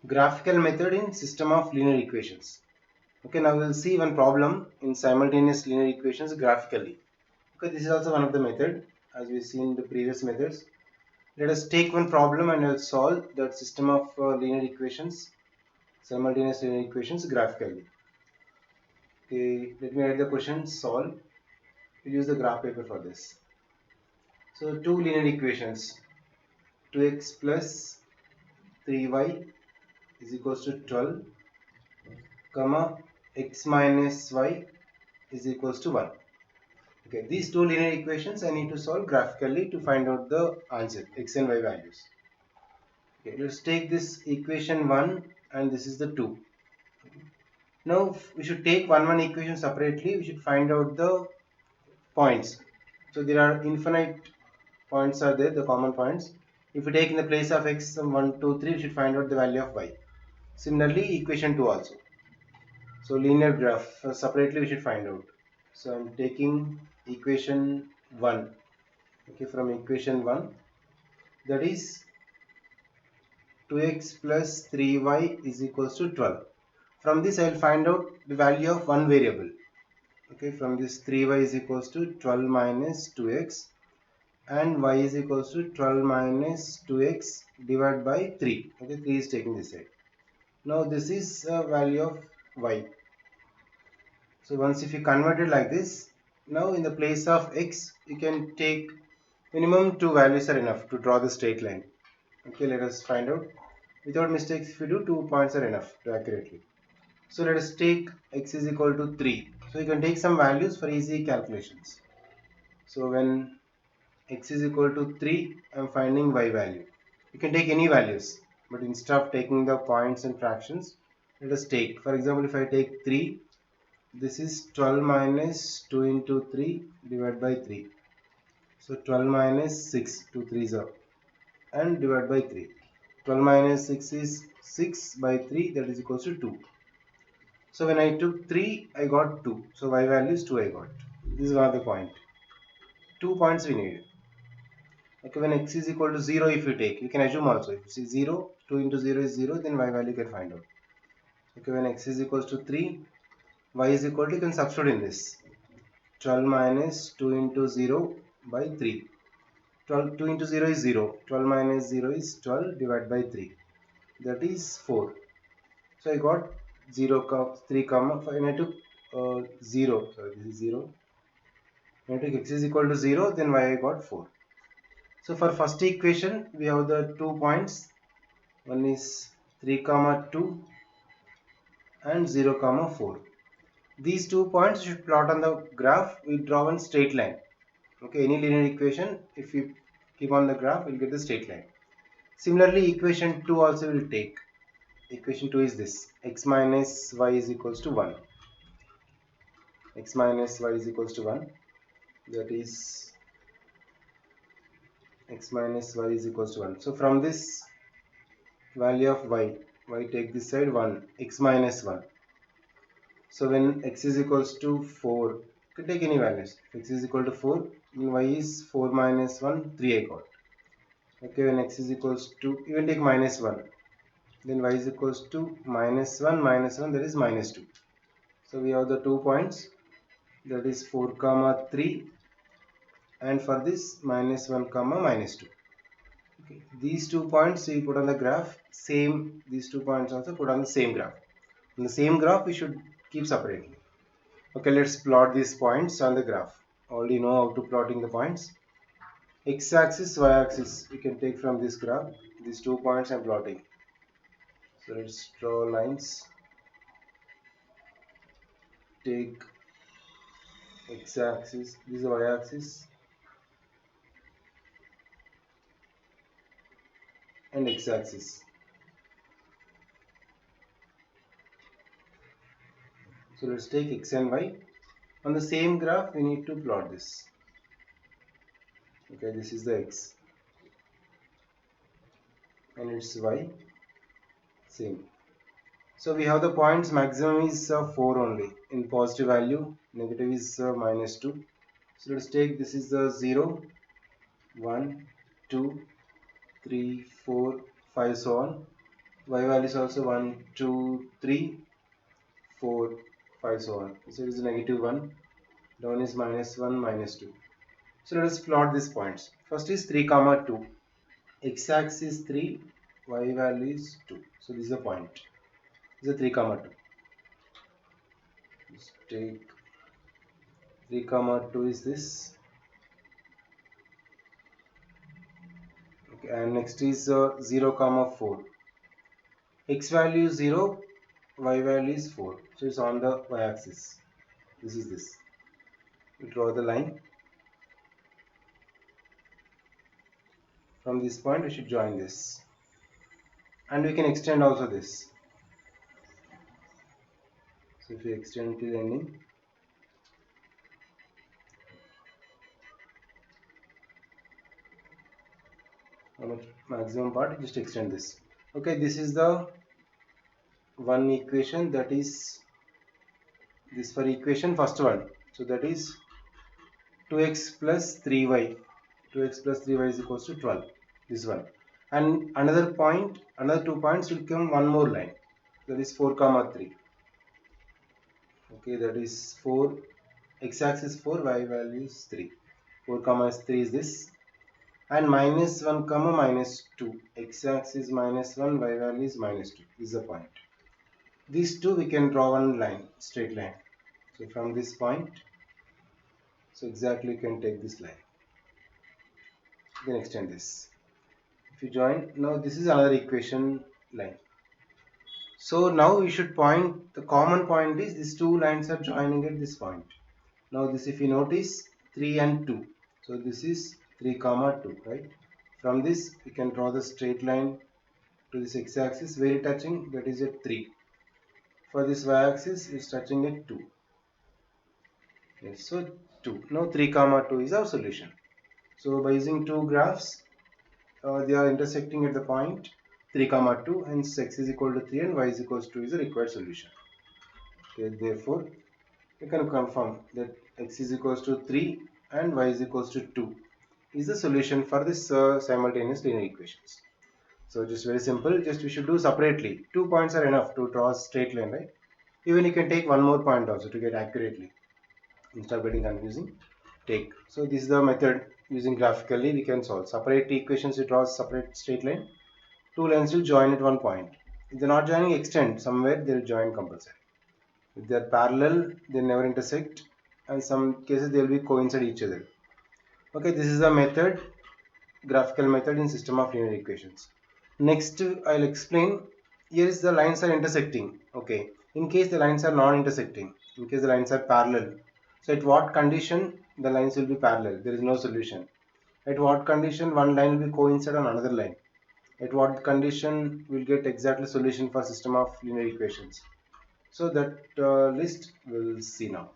Graphical method in system of linear equations. Okay, now we'll see one problem in simultaneous linear equations graphically. Okay, this is also one of the method as we've seen in the previous methods. Let us take one problem and I'll solve that system of linear equations, simultaneous linear equations graphically. Okay, let me write the question solve. We'll use the graph paper for this. So two linear equations, 2x plus 3y is equals to 12, comma x minus y is equals to 1. Okay, these two linear equations I need to solve graphically to find out the answer, x and y values. Okay, let's take this equation 1 and this is the 2. Now we should take one equation separately. We should find out the points. So there are infinite points are there, the common points. If we take in the place of x 1, 2, 3, we should find out the value of y. Similarly, equation 2 also. So linear graph separately we should find out. So I'm taking equation 1. Okay, from equation 1, that is 2x plus 3y is equals to 12. From this I will find out the value of one variable. Okay, from this 3y is equals to 12 minus 2x and y is equals to 12 minus 2x divided by 3. Okay, 3 is taking this side. Now this is a value of y. So once if you convert it like this, now in the place of x you can take minimum two values are enough to draw the straight line. Okay, let us find out. Without mistakes, if you do, 2 points are enough to accurately. So let us take x is equal to 3. So you can take some values for easy calculations. So when x is equal to 3, I am finding y value. You can take any values, but instead of taking the points and fractions, let us take, for example, if I take 3, this is 12 minus 2 into 3 divided by 3. So 12 minus 6, 2 3s are, and divide by 3. 12 minus 6 is 6 by 3, that is equals to 2. So when I took 3, I got 2. So y value is 2 I got. This is one of the point. 2 points we need. Okay, when x is equal to 0 if you take, you can assume also. If you see 0, 2 into 0 is 0, then y value you can find out. Okay, when x is equals to 3, y is equal to, you can substitute in this. 12 minus 2 into 0 by 3. 12, 2 into 0 is 0. 12 minus 0 is 12 divided by 3. That is 4. So I got 0, 3 comma 5 and I took 0. Sorry, this is 0. When I took x is equal to 0, then y I got 4. So for first equation, we have the 2 points. One is 3 comma 2 and 0 comma 4. These 2 points should plot on the graph. We draw one straight line. Okay, any linear equation, if you keep on the graph, we'll get the straight line. Similarly, equation 2 also will take. Equation 2 is this, x minus y is equals to 1. X minus y is equals to 1. That is x minus y is equals to 1. So from this value of y take this side 1, x minus 1. So when x is equals to 4, you can take any values. X is equal to 4, and y is 4 minus 1, 3 I got. Okay, when x is equals to, you can take minus 1. Then y is equals to minus 1, that is minus 2. So we have the 2 points, that is 4 comma 3, and for this minus 1 comma minus 2. Okay. These 2 points we put on the graph, same, these 2 points also put on the same graph. In the same graph we should keep separately. Okay, let's plot these points on the graph. Already know how to plotting the points. X-axis, y-axis we can take from this graph. These 2 points I'm plotting. So let's draw lines. Take x-axis, this is y-axis and x-axis. So let's take x and y. On the same graph we need to plot this. Okay, this is the x and it's y, same. So we have the points, maximum is 4 only in positive value, negative is minus 2. So let's take, this is the 0, 1, 2, 3, 4, 5, so on. y value is also 1, 2, 3, 4, 5, so on. So it is negative 1, down is minus 1, minus 2. So let us plot these points. First is 3 comma 2. X-axis is 3, y value is 2. So this is the point. This is a 3 comma 2. Just take 3 comma 2 is this. Okay, and next is 0 comma 4. X value is 0, y value is 4. So it's on the y axis. This is this. We draw the line. From this point we should join this. And we can extend also this. So if we extend to the ending, how much maximum part, just extend this. Okay, this is the one equation, that is this for equation first one. So that is 2x plus 3y. 2x plus 3y is equals to 12. This one. And another point, another 2 points will come one more line. That is 4 comma 3. Okay, that is 4. X-axis 4, y value is 3. 4 comma 3 is this. And minus 1 comma minus 2. X-axis minus 1, y value is minus 2. This is the point. These two we can draw one line, straight line. So from this point, so exactly you can take this line. You can extend this. If you join, now this is another equation line. So now we should point, the common point is these two lines are joining at this point. Now this, if you notice, 3 and 2. So this is 3 comma 2, right? From this we can draw the straight line to this x-axis, where it touching, that is at 3. For this y-axis is touching at 2. Yes, so 2. Now 3 comma 2 is our solution. So by using two graphs, they are intersecting at the point 3 comma 2, and x is equal to 3 and y is equal to 2 is the required solution. Okay, therefore you can confirm that x is equal to 3 and y is equal to 2 is the solution for this simultaneous linear equations. So just very simple, just we should do separately. 2 points are enough to draw a straight line, right? Even you can take one more point also to get accurately. Instead of getting confusing, take. So this is the method using graphically we can solve. Separate equations, we draw a separate straight line. Two lines will join at one point. If they're not joining, extend. Somewhere they'll join compulsory. If they're parallel, they never intersect. And some cases they will be coincide each other. Okay, this is the method, graphical method in system of linear equations. Next, I'll explain. Here is the lines are intersecting. Okay, in case the lines are non-intersecting, in case the lines are parallel. So at what condition the lines will be parallel? There is no solution. At what condition one line will be coincide on another line? At what condition we'll get exactly solution for system of linear equations? So that list we'll see now.